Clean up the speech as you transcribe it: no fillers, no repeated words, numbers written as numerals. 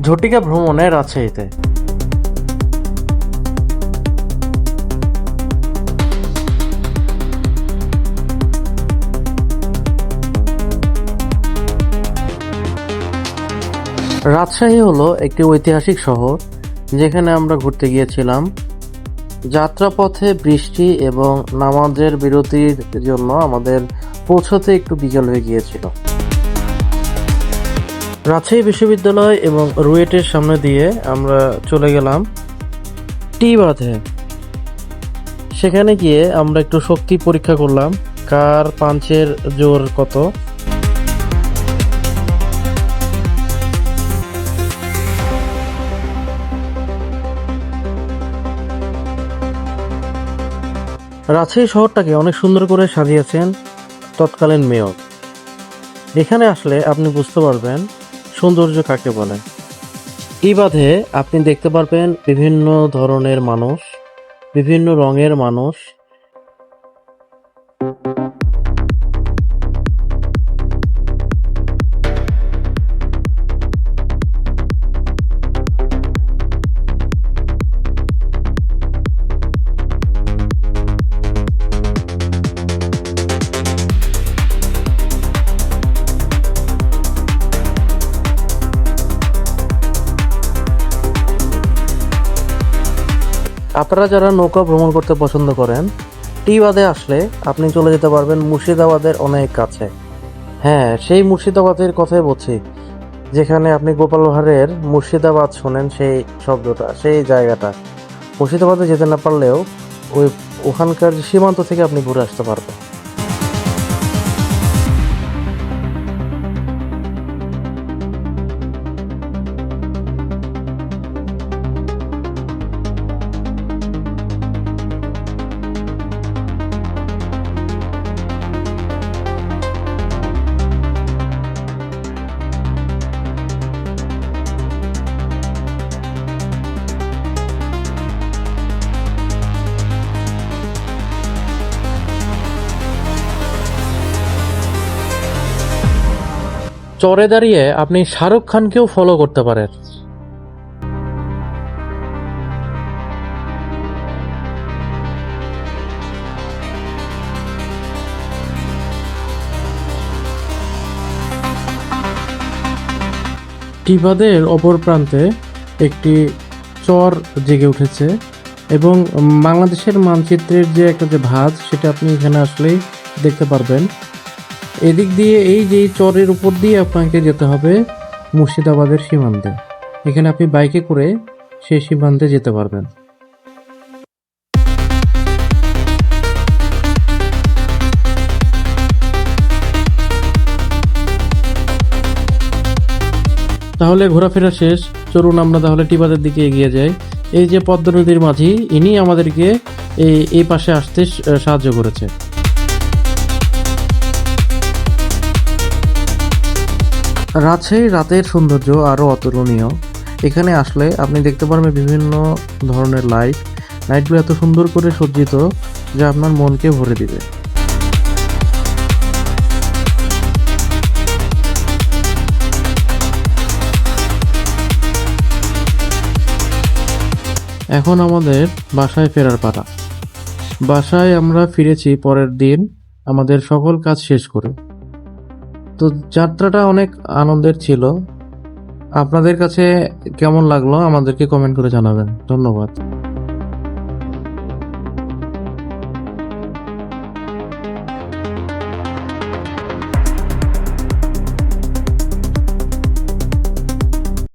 ঝটিকা ভ্রমণে রাজশাহীতে। রাজশাহী হলো একটি ঐতিহাসিক শহর যেখানে আমরা ঘুরতে গিয়েছিলাম। যাত্রাপথে বৃষ্টি এবং নামাজের বিরতির জন্য আমাদের পৌঁছতে একটু বিকেল হয়ে গিয়েছিল। রাজশাহী বিশ্ববিদ্যালয় এবং রুয়েটের সামনে দিয়ে আমরা চলে গেলাম টি বাঁধে। সেখানে গিয়ে আমরা একটু শক্তি পরীক্ষা করলাম, কার পাঞ্চের জোর কত। রাজশাহী শহরটাকে অনেক সুন্দর করে সাজিয়েছেন তৎকালীন মেয়র। এখানে আসলে আপনি বুঝতে পারবেন সৌন্দর্য কাকে বলে। এই বাঁধে আপনি দেখতে পারবেন বিভিন্ন ধরনের মানুষ, বিভিন্ন রঙের মানুষ। আপনারা যারা নৌকা ভ্রমণ করতে পছন্দ করেন, টি বাঁধে আসলে আপনি চলে যেতে পারবেন মুর্শিদাবাদের অনেক কাছে। হ্যাঁ, সেই মুর্শিদাবাদের কথাই বলছি, যেখানে আপনি গোপাল ভাঁড়ের মুর্শিদাবাদ শোনেন, সেই শব্দটা, সেই জায়গাটা। মুর্শিদাবাদে যেতে না পারলেও ওখানকার সীমান্ত থেকে আপনি ঘুরে আসতে পারবেন। চরে দাঁড়িয়ে আপনি শাহরুখ খানকেও ফলো করতে পারেন। টিবাদের অপর প্রান্তে একটি চর জেগে উঠেছে এবং বাংলাদেশের মানচিত্রের যে একটা যে ভাঁজ, সেটা আপনি এখানে আসলেই দেখতে পারবেন। এদিক দিয়ে এই যে চরের উপর দিয়ে আপনাকে যেতে হবে মুর্শিদাবাদের সীমান্তে। এখানে আপনি বাইকে করে সেই সীমান্তে যেতে পারবেন। তাহলে ঘোরাফেরা শেষ, চলুন আমরা তাহলে টিবাদের দিকে এগিয়ে যাই। এই যে পদ্মা নদীর মাঝি, ইনি আমাদেরকে এই পাশে আসতে সাহায্য করেছে। রাজশাহীর রাতের সৌন্দর্য আরও অতুলনীয়। এখানে আসলে আপনি দেখতে পারবেন বিভিন্ন ধরনের লাইটগুলো এত সুন্দর করে সজ্জিত যা আপনার মনকে ভরে দিবে। এখন আমাদের বাসায় ফেরার পালা। বাসায় আমরা ফিরেছি পরের দিন আমাদের সকল কাজ শেষ করে। তো যাত্রাটা অনেক আনন্দের ছিল। আপনাদের কাছে কেমন লাগলো আমাদেরকে কমেন্ট করে জানাবেন। ধন্যবাদ।